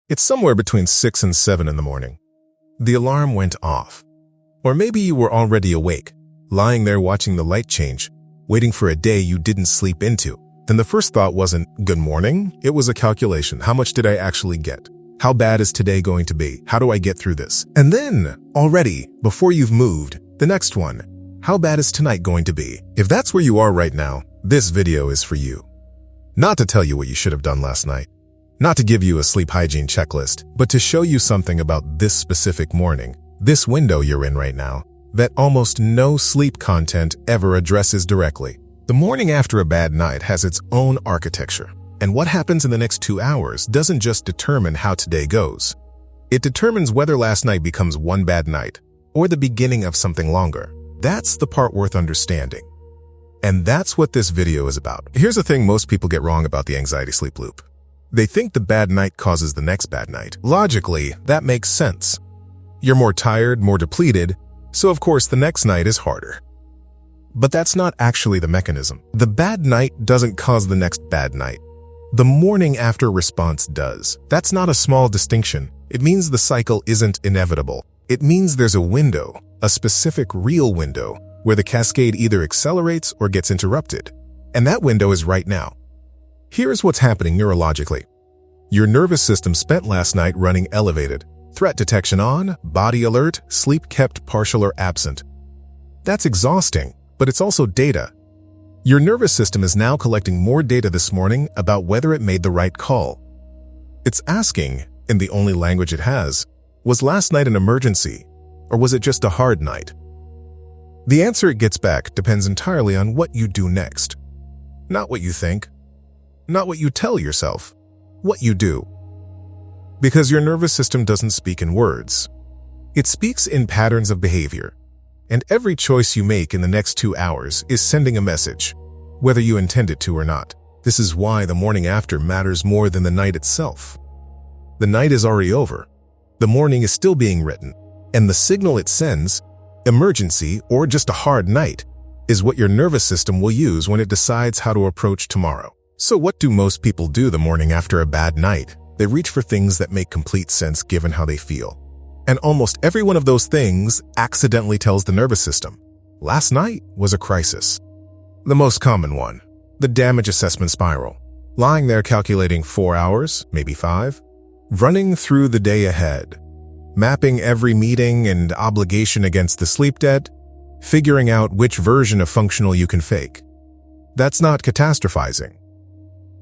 It's somewhere between 6 and 7 in the morning. The alarm went off. Or maybe you were already awake, lying there watching the light change, waiting for a day you didn't sleep into. Then the first thought wasn't, good morning, it was a calculation. How much did I actually get? How bad is today going to be? How do I get through this? And then, already, before you've moved, the next one, how bad is tonight going to be? If that's where you are right now, this video is for you. Not to tell you what you should have done last night. Not to give you a sleep hygiene checklist, but to show you something about this specific morning, this window you're in right now, that almost no sleep content ever addresses directly. The morning after a bad night has its own architecture, and what happens in the next 2 hours doesn't just determine how today goes. It determines whether last night becomes one bad night, or the beginning of something longer. That's the part worth understanding. And that's what this video is about. Here's the thing most people get wrong about the anxiety sleep loop. They think the bad night causes the next bad night. Logically, that makes sense. You're more tired, more depleted, so of course the next night is harder. But that's not actually the mechanism. The bad night doesn't cause the next bad night. The morning after response does. That's not a small distinction. It means the cycle isn't inevitable. It means there's a window, a specific real window, where the cascade either accelerates or gets interrupted. And that window is right now. Here's what's happening neurologically. Your nervous system spent last night running elevated. Threat detection on, body alert, sleep kept partial or absent. That's exhausting, but it's also data. Your nervous system is now collecting more data this morning about whether it made the right call. It's asking, in the only language it has, was last night an emergency, or was it just a hard night? The answer it gets back depends entirely on what you do next. Not what you think. Not what you tell yourself, what you do. Because your nervous system doesn't speak in words. It speaks in patterns of behavior. And every choice you make in the next 2 hours is sending a message, whether you intend it to or not. This is why the morning after matters more than the night itself. The night is already over. The morning is still being written. And the signal it sends, emergency or just a hard night, is what your nervous system will use when it decides how to approach tomorrow. So what do most people do the morning after a bad night? They reach for things that make complete sense given how they feel. And almost every one of those things accidentally tells the nervous system, last night was a crisis. The most common one, the damage assessment spiral. Lying there calculating 4 hours, maybe 5, running through the day ahead, mapping every meeting and obligation against the sleep debt, figuring out which version of functional you can fake. That's not catastrophizing.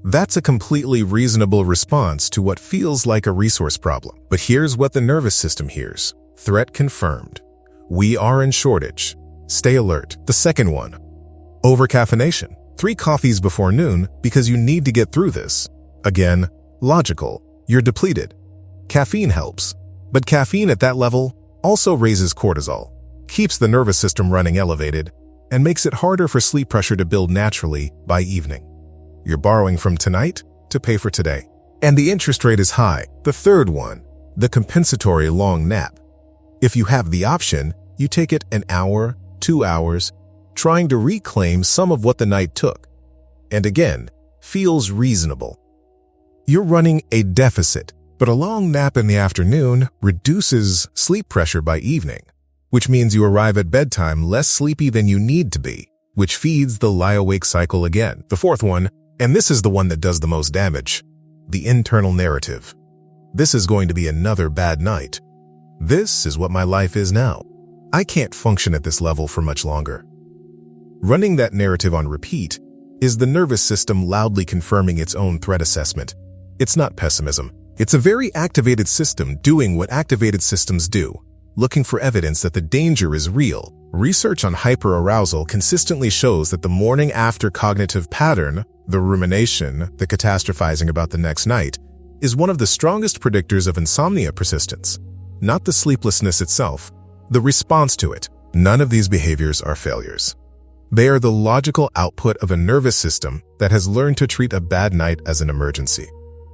That's a completely reasonable response to what feels like a resource problem. But here's what the nervous system hears. Threat confirmed. We are in shortage. Stay alert. The second one, overcaffeination. 3 coffees before noon because you need to get through this. Again, logical. You're depleted. Caffeine helps. But caffeine at that level also raises cortisol, keeps the nervous system running elevated, and makes it harder for sleep pressure to build naturally by evening. You're borrowing from tonight to pay for today. And the interest rate is high. The third one, the compensatory long nap. If you have the option, you take it an hour, 2 hours, trying to reclaim some of what the night took. And again, feels reasonable. You're running a deficit, but a long nap in the afternoon reduces sleep pressure by evening, which means you arrive at bedtime less sleepy than you need to be, which feeds the lie-awake cycle again. The fourth one, and this is the one that does the most damage, the internal narrative. This is going to be another bad night. This is what my life is now. I can't function at this level for much longer. Running that narrative on repeat is the nervous system loudly confirming its own threat assessment. It's not pessimism. It's a very activated system doing what activated systems do, looking for evidence that the danger is real. Research on hyperarousal consistently shows that the morning after cognitive pattern, the rumination, the catastrophizing about the next night, is one of the strongest predictors of insomnia persistence. Not the sleeplessness itself, the response to it. None of these behaviors are failures. They are the logical output of a nervous system that has learned to treat a bad night as an emergency.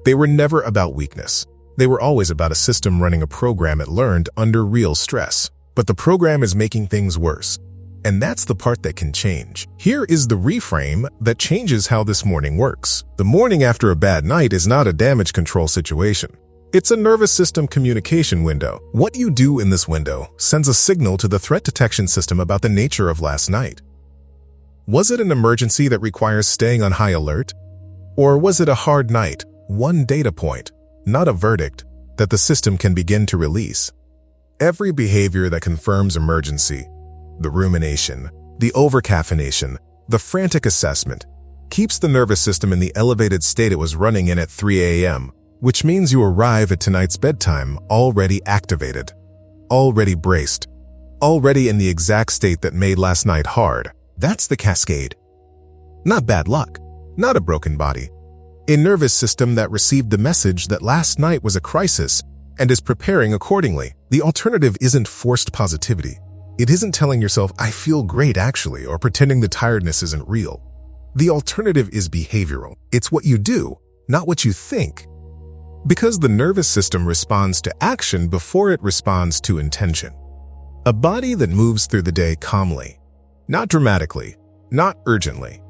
They were never about weakness. They were always about a system running a program it learned under real stress. But the program is making things worse. And that's the part that can change. Here is the reframe that changes how this morning works. The morning after a bad night is not a damage control situation. It's a nervous system communication window. What you do in this window sends a signal to the threat detection system about the nature of last night. Was it an emergency that requires staying on high alert? Or was it a hard night, one data point, not a verdict, that the system can begin to release? Every behavior that confirms emergency, the rumination, the overcaffeination, the frantic assessment, keeps the nervous system in the elevated state it was running in at 3 a.m., which means you arrive at tonight's bedtime already activated, already braced, already in the exact state that made last night hard. That's the cascade. Not bad luck, not a broken body. A nervous system that received the message that last night was a crisis and is preparing accordingly. The alternative isn't forced positivity. It isn't telling yourself, I feel great actually, or pretending the tiredness isn't real. The alternative is behavioral. It's what you do, not what you think. Because the nervous system responds to action before it responds to intention. A body that moves through the day calmly, not dramatically, not urgently.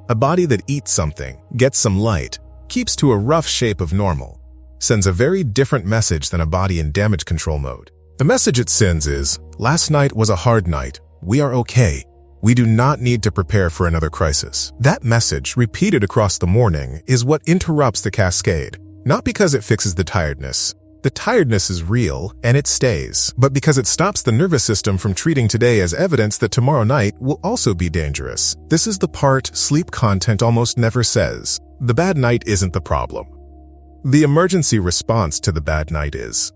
A body that eats something, gets some light, keeps to a rough shape of normal, sends a very different message than a body in damage control mode. The message it sends is, last night was a hard night, we are okay. We do not need to prepare for another crisis. That message, repeated across the morning, is what interrupts the cascade. Not because it fixes the tiredness. The tiredness is real, and it stays, but because it stops the nervous system from treating today as evidence that tomorrow night will also be dangerous. This is the part sleep content almost never says. The bad night isn't the problem. The emergency response to the bad night is.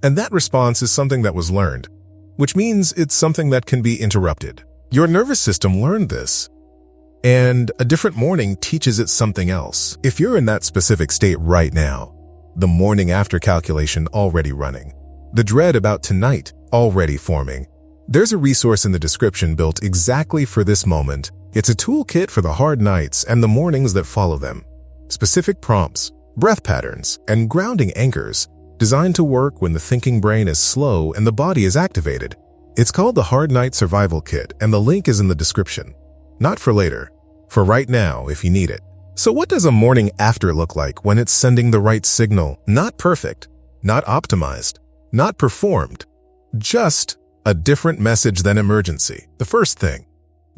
And that response is something that was learned, which means it's something that can be interrupted. Your nervous system learned this, and a different morning teaches it something else. If you're in that specific state right now, the morning after calculation already running, the dread about tonight already forming, there's a resource in the description built exactly for this moment. It's a toolkit for the hard nights and the mornings that follow them. Specific prompts, breath patterns, and grounding anchors designed to work when the thinking brain is slow and the body is activated. It's called the Hard Night Survival Kit, and the link is in the description. Not for later, for right now if you need it. So what does a morning after look like when it's sending the right signal? Not perfect, not optimized, not performed, just a different message than emergency. The first thing,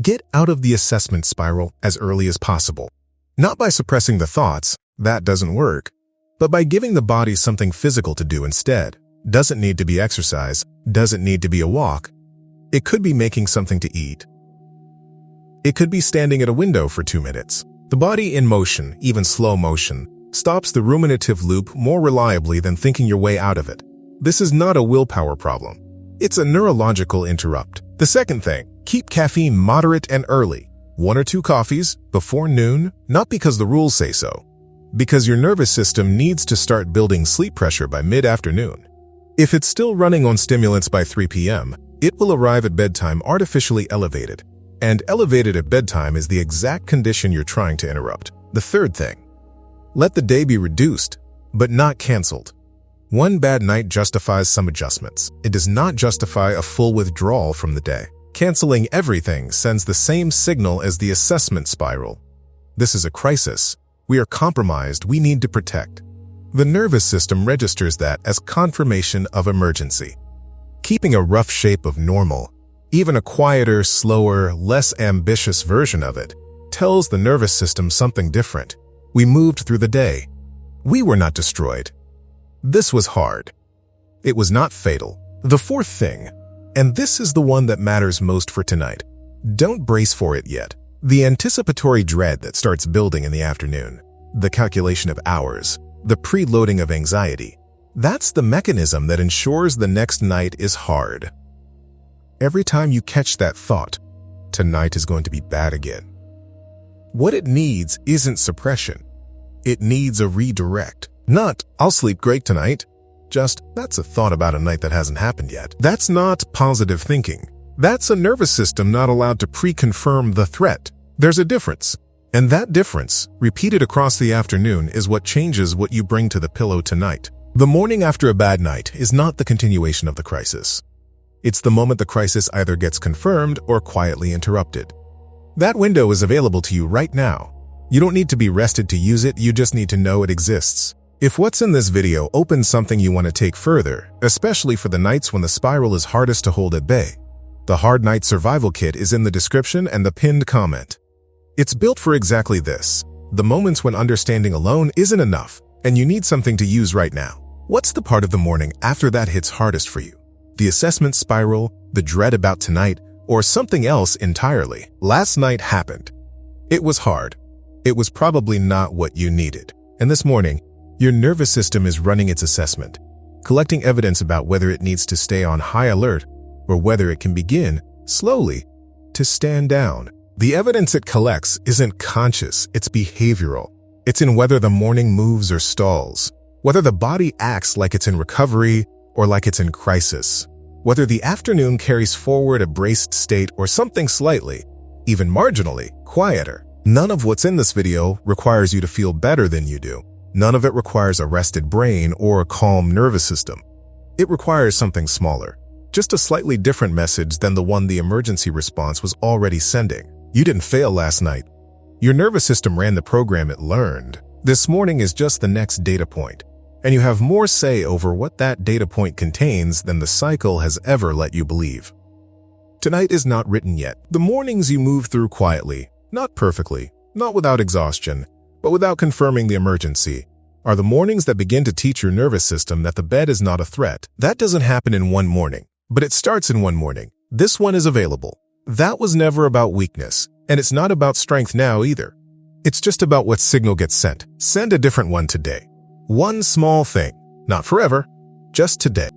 get out of the assessment spiral as early as possible. Not by suppressing the thoughts, that doesn't work, but by giving the body something physical to do instead. Doesn't need to be exercise, doesn't need to be a walk. It could be making something to eat. It could be standing at a window for 2 minutes. The body in motion, even slow motion, stops the ruminative loop more reliably than thinking your way out of it. This is not a willpower problem. It's a neurological interrupt. The second thing, keep caffeine moderate and early. 1 or 2 coffees before noon, not because the rules say so, because your nervous system needs to start building sleep pressure by mid-afternoon. If it's still running on stimulants by 3 p.m., it will arrive at bedtime artificially elevated. And elevated at bedtime is the exact condition you're trying to interrupt. The third thing, let the day be reduced, but not canceled. One bad night justifies some adjustments. It does not justify a full withdrawal from the day. Canceling everything sends the same signal as the assessment spiral. This is a crisis. We are compromised. We need to protect. The nervous system registers that as confirmation of emergency. Keeping a rough shape of normal, even a quieter, slower, less ambitious version of it, tells the nervous system something different. We moved through the day. We were not destroyed. This was hard. It was not fatal. The fourth thing, and this is the one that matters most for tonight, don't brace for it yet. The anticipatory dread that starts building in the afternoon, the calculation of hours, the preloading of anxiety, that's the mechanism that ensures the next night is hard. Every time you catch that thought, tonight is going to be bad again. What it needs isn't suppression. It needs a redirect. Not, I'll sleep great tonight. Just, that's a thought about a night that hasn't happened yet. That's not positive thinking. That's a nervous system not allowed to pre-confirm the threat. There's a difference. And that difference, repeated across the afternoon, is what changes what you bring to the pillow tonight. The morning after a bad night is not the continuation of the crisis. It's the moment the crisis either gets confirmed or quietly interrupted. That window is available to you right now. You don't need to be rested to use it, you just need to know it exists. If what's in this video opens something you want to take further, especially for the nights when the spiral is hardest to hold at bay, the Hard Night Survival Kit is in the description and the pinned comment. It's built for exactly this, the moments when understanding alone isn't enough and you need something to use right now. What's the part of the morning after that hits hardest for you? The assessment spiral, the dread about tonight, or something else entirely? Last night happened. It was hard. It was probably not what you needed. And this morning, your nervous system is running its assessment, collecting evidence about whether it needs to stay on high alert or whether it can begin, slowly, to stand down. The evidence it collects isn't conscious, it's behavioral. It's in whether the morning moves or stalls, whether the body acts like it's in recovery or like it's in crisis, whether the afternoon carries forward a braced state or something slightly, even marginally, quieter. None of what's in this video requires you to feel better than you do. None of it requires a rested brain or a calm nervous system. It requires something smaller, just a slightly different message than the one the emergency response was already sending. You didn't fail last night. Your nervous system ran the program it learned. This morning is just the next data point, and you have more say over what that data point contains than the cycle has ever let you believe. Tonight is not written yet. The mornings you move through quietly, not perfectly, not without exhaustion, but without confirming the emergency, are the mornings that begin to teach your nervous system that the bed is not a threat. That doesn't happen in one morning, but it starts in one morning. This one is available. That was never about weakness, and it's not about strength now either. It's just about what signal gets sent. Send a different one today. One small thing, not forever, just today.